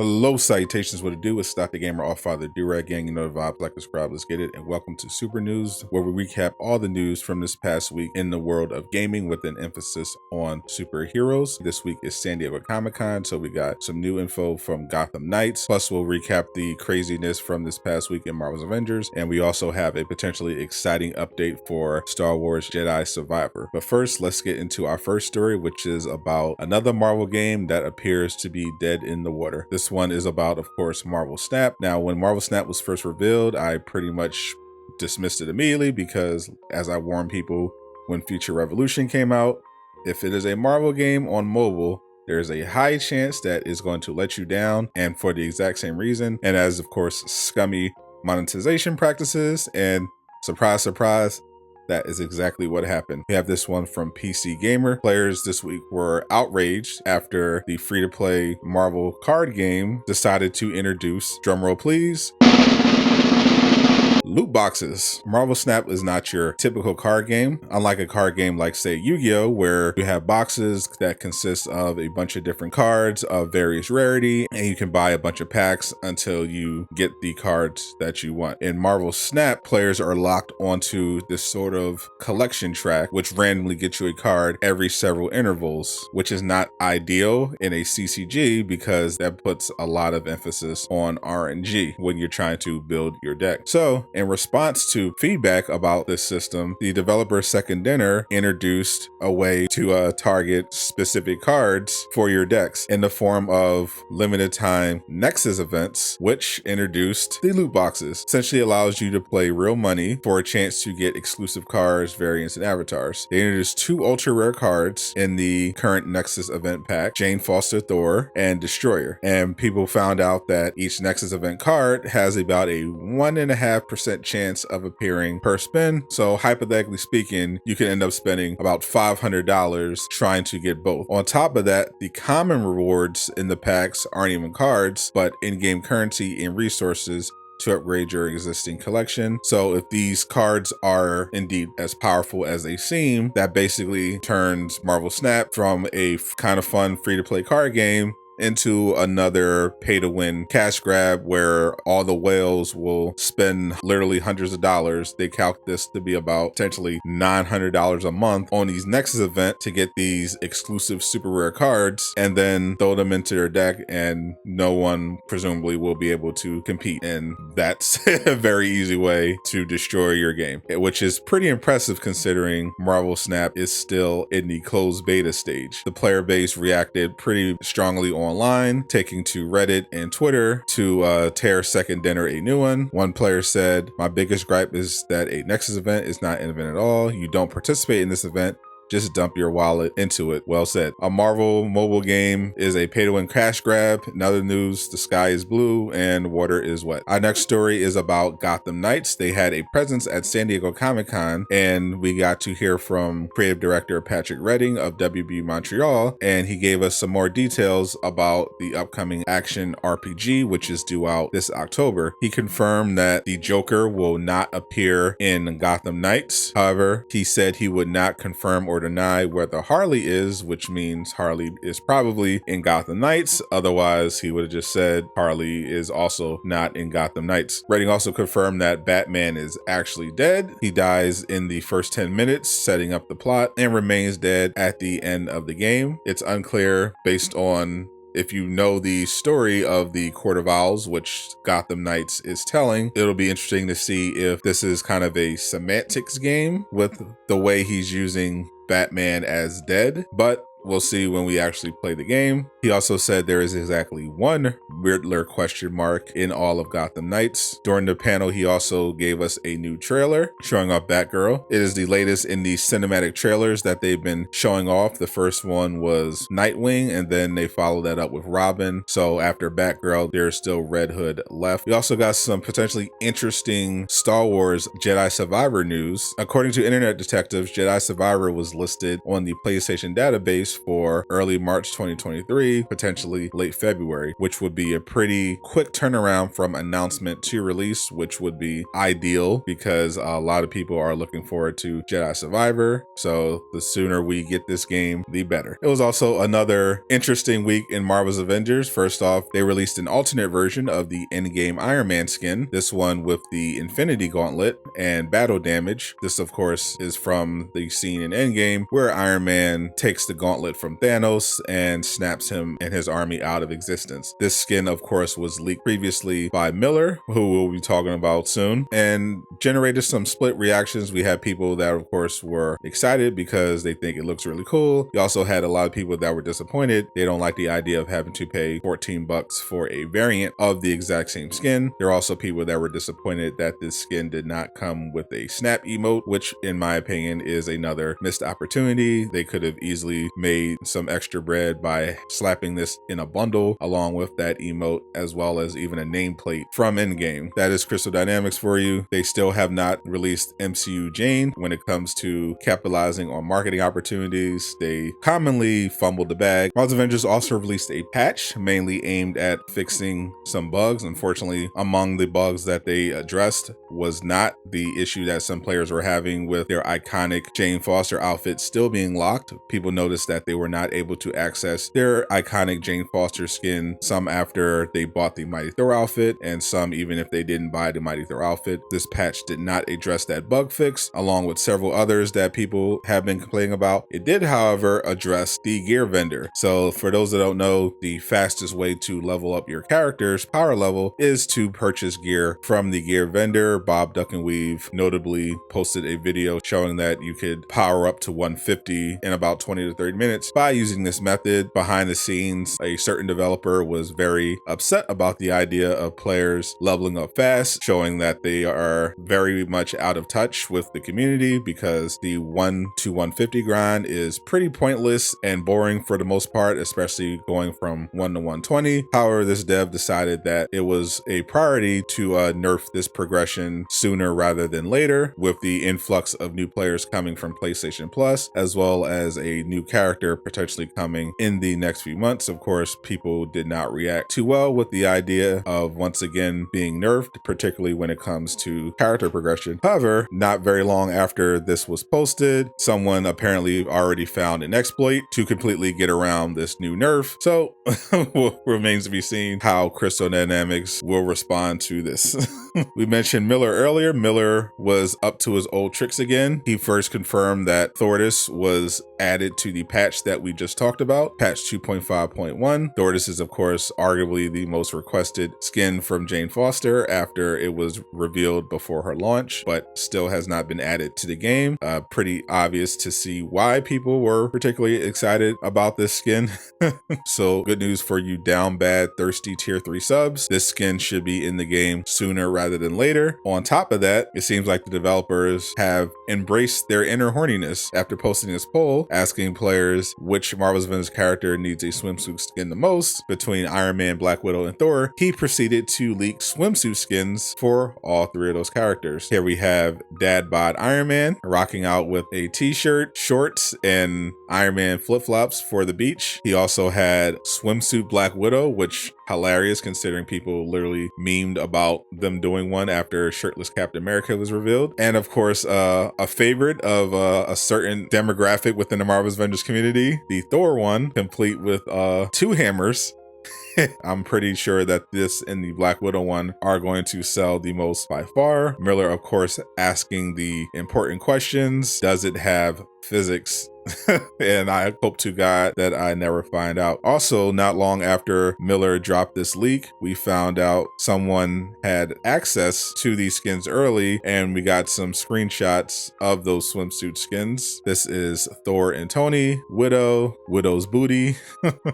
Hello, salutations, what it do? It's Stop the Gamer, All Father Durag Gang, you know the vibes, like, subscribe, let's get it, and welcome to Super News, where we recap all the news from this past week in the world of gaming with an emphasis on superheroes. This week is San Diego Comic-Con, so we got some new info from Gotham Knights, plus we'll recap the craziness from this past week in Marvel's Avengers, and we also have a potentially exciting update for Star Wars Jedi Survivor. But first, let's get into our first story, which is about another Marvel game that appears to be dead in the water. This one is about, of course, Marvel Snap. Now, when Marvel Snap was first revealed, I pretty much dismissed it immediately because, as I warned people when Future Revolution came out, if it is a Marvel game on mobile, there's a high chance that it's going to let you down, and for the exact same reason. And as, of course, scummy monetization practices, and surprise, surprise, that is exactly what happened. We have this one from PC Gamer. Players this week were outraged after the free-to-play Marvel card game decided to introduce, drumroll please, loot boxes. Marvel Snap is not your typical card game. Unlike a card game like, say, Yu-Gi-Oh!, where you have boxes that consist of a bunch of different cards of various rarity, and you can buy a bunch of packs until you get the cards that you want. In Marvel Snap, players are locked onto this sort of collection track, which randomly gets you a card every several intervals, which is not ideal in a CCG because that puts a lot of emphasis on RNG when you're trying to build your deck. So, in response to feedback about this system, the developer Second Dinner introduced a way to target specific cards for your decks in the form of limited time Nexus events, which introduced the loot boxes. Essentially allows you to play real money for a chance to get exclusive cards, variants, and avatars. They introduced 2 ultra rare cards in the current Nexus event pack, Jane Foster Thor and Destroyer. And people found out that each Nexus event card has about a 1.5% chance of appearing per spin. So hypothetically speaking, you can end up spending about $500 trying to get both. On top of that, the common rewards in the packs aren't even cards, but in-game currency and resources to upgrade your existing collection. So if these cards are indeed as powerful as they seem, that basically turns Marvel Snap from a kind of fun free-to-play card game into another pay-to-win cash grab where all the whales will spend literally hundreds of dollars. They calc this to be about potentially $900 a month on these Nexus event to get these exclusive super rare cards and then throw them into their deck, and no one presumably will be able to compete. And that's a very easy way to destroy your game, which is pretty impressive considering Marvel Snap is still in the closed beta stage. The player base reacted pretty strongly online, taking to Reddit and Twitter to tear Second Dinner a new one. One player said, "My biggest gripe is that a Nexus event is not an event at all. You don't participate in this event. Just dump your wallet into it." Well said. A Marvel mobile game is a pay-to-win cash grab. In other news, the sky is blue and water is wet. Our next story is about Gotham Knights. They had a presence at San Diego Comic-Con, and we got to hear from creative director Patrick Redding of WB Montreal, and he gave us some more details about the upcoming action RPG, which is due out this October. He confirmed that the Joker will not appear in Gotham Knights. However, he said he would not confirm or deny whether Harley is, which means Harley is probably in Gotham Knights. Otherwise, he would have just said Harley is also not in Gotham Knights. Redding also confirmed that Batman is actually dead. He dies in the first 10 minutes, setting up the plot, and remains dead at the end of the game. It's unclear based on if you know the story of the Court of Owls, which Gotham Knights is telling. It'll be interesting to see if this is kind of a semantics game with the way he's using Batman as dead, but we'll see when we actually play the game. He also said there is exactly one Riddler question mark in all of Gotham Knights. During the panel, he also gave us a new trailer showing off Batgirl. It is the latest in the cinematic trailers that they've been showing off. The first one was Nightwing, and then they followed that up with Robin. So after Batgirl, there's still Red Hood left. We also got some potentially interesting Star Wars Jedi Survivor news. According to Internet Detectives, Jedi Survivor was listed on the PlayStation database for early March 2023, potentially late February, which would be be a pretty quick turnaround from announcement to release, which would be ideal because a lot of people are looking forward to Jedi Survivor. So the sooner we get this game, the better. It was also another interesting week in Marvel's Avengers. First off, they released an alternate version of the Endgame Iron Man skin, this one with the Infinity Gauntlet and battle damage. This, of course, is from the scene in Endgame where Iron Man takes the gauntlet from Thanos and snaps him and his army out of existence. This skin, of course, was leaked previously by Miller, who we'll be talking about soon, and generated some split reactions. We had people that, of course, were excited because they think it looks really cool. You also had a lot of people that were disappointed. They don't like the idea of having to pay $14 for a variant of the exact same skin. There are also people that were disappointed that this skin did not come with a snap emote, which in my opinion is another missed opportunity. They could have easily made some extra bread by slapping this in a bundle along with that emote, as well as even a nameplate from Endgame. That is Crystal Dynamics for you. They still have not released MCU Jane. When it comes to capitalizing on marketing opportunities, they commonly fumbled the bag. Marvel's Avengers also released a patch mainly aimed at fixing some bugs. Unfortunately, among the bugs that they addressed was not the issue that some players were having with their iconic Jane Foster outfit still being locked. People noticed that they were not able to access their iconic Jane Foster skin, some after they bought the Mighty Thor outfit, and some even if they didn't buy the Mighty Thor outfit. This patch did not address that bug fix, along with several others that people have been complaining about. It did, however, address the gear vendor. So for those that don't know, the fastest way to level up your character's power level is to purchase gear from the gear vendor. Bob Duck and Weave notably posted a video showing that you could power up to 150 in about 20 to 30 minutes by using this method. Behind the scenes, a certain developer was very upset about the idea of players leveling up fast, showing that they are very much out of touch with the community because the 1 to 150 grind is pretty pointless and boring for the most part, especially going from 1 to 120. However, this dev decided that it was a priority to nerf this progression sooner rather than later, with the influx of new players coming from PlayStation Plus, as well as a new character potentially coming in the next few months. Of course, people did not react too well with the idea of once again being nerfed, particularly when it comes to character progression. However, not very long after this was posted, someone apparently already found an exploit to completely get around this new nerf. So remains to be seen how Crystal Dynamics will respond to this. We mentioned Miller earlier. Miller was up to his old tricks again. He first confirmed that Thordis was added to the patch that we just talked about, patch 2.5.1. Thordis is, of course, arguably the most requested skin from Jane Foster after it was revealed before her launch, but still has not been added to the game. Pretty obvious to see why people were particularly excited about this skin. So good news for you down bad thirsty tier 3 subs. This skin should be in the game sooner rather than later. On top of that, it seems like the developers have embraced their inner horniness after posting this poll asking players which Marvel's Avengers character needs a swimsuit skin the most between Iron Man, Black Widow, and Thor. He proceeded to leak swimsuit skins for all three of those characters. Here we have Dad Bod Iron Man rocking out with a t-shirt, shorts, and Iron Man flip-flops for the beach. He also had swimsuit Black Widow, which hilarious considering people literally memed about them doing one after shirtless Captain America was revealed. And of course, a favorite of a certain demographic within the Marvel's Avengers community, the Thor one, complete with 2 hammers. I'm pretty sure that this and the Black Widow one are going to sell the most by far. Miller, of course, asking the important questions. Does it have physics? And I hope to God that I never find out. Also, not long after Miller dropped this leak, we found out someone had access to these skins early, and we got some screenshots of those swimsuit skins. This is Thor and Tony, Widow, Widow's booty,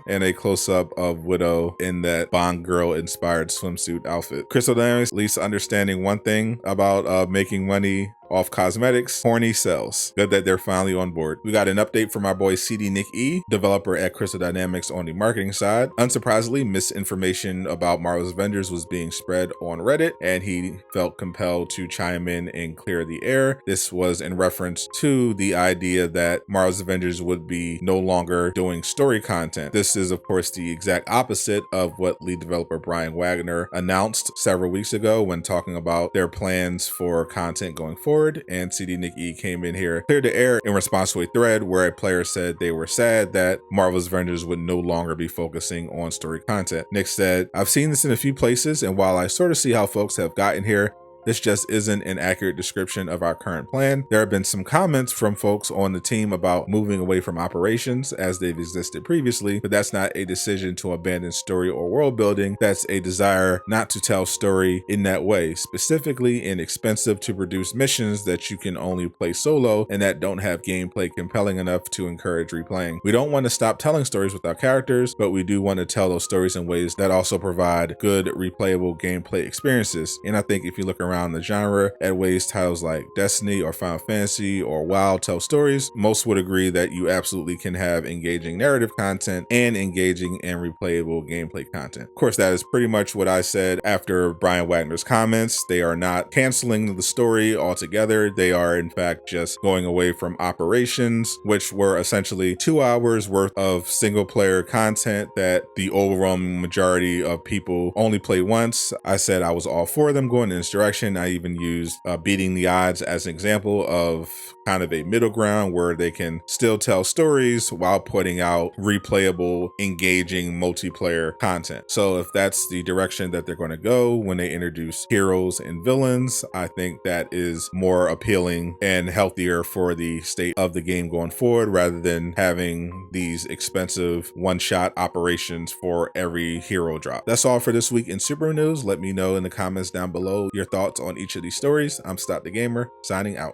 and a close-up of Widow in that Bond girl inspired swimsuit outfit. Crystal Dynamics at least understanding one thing about making money off cosmetics, horny cells. Good that they're finally on board. We got an update from our boy CD Nick E, developer at Crystal Dynamics on the marketing side. Unsurprisingly, misinformation about Marvel's Avengers was being spread on Reddit, and he felt compelled to chime in and clear the air. This was in reference to the idea that Marvel's Avengers would be no longer doing story content. This is, of course, the exact opposite of what lead developer Brian Wagner announced several weeks ago when talking about their plans for content going forward. And CD Nick E came in here, cleared the air in response to a thread where a player said they were sad that Marvel's Avengers would no longer be focusing on story content. Nick said, "I've seen this in a few places, and while I sort of see how folks have gotten here, this just isn't an accurate description of our current plan. There have been some comments from folks on the team about moving away from operations as they've existed previously, but that's not a decision to abandon story or world building. That's a desire not to tell story in that way, specifically in expensive to produce missions that you can only play solo and that don't have gameplay compelling enough to encourage replaying. We don't want to stop telling stories with our characters, but we do want to tell those stories in ways that also provide good replayable gameplay experiences." And I think if you look around the genre at ways titles like Destiny or Final Fantasy or WoW tell stories, most would agree that you absolutely can have engaging narrative content and engaging and replayable gameplay content. Of course, that is pretty much what I said after Brian Wagner's comments. They are not canceling the story altogether. They are in fact just going away from operations, which were essentially 2 hours worth of single player content that the overwhelming majority of people only play once. I said I was all for them going in this direction. I even used Beating the Odds as an example of kind of a middle ground where they can still tell stories while putting out replayable, engaging multiplayer content. So if that's the direction that they're going to go when they introduce heroes and villains, I think that is more appealing and healthier for the state of the game going forward, rather than having these expensive one-shot operations for every hero drop. That's all for this week in Super News. Let me know in the comments down below your thoughts on each of these stories. I'm Stop the Gamer, signing out.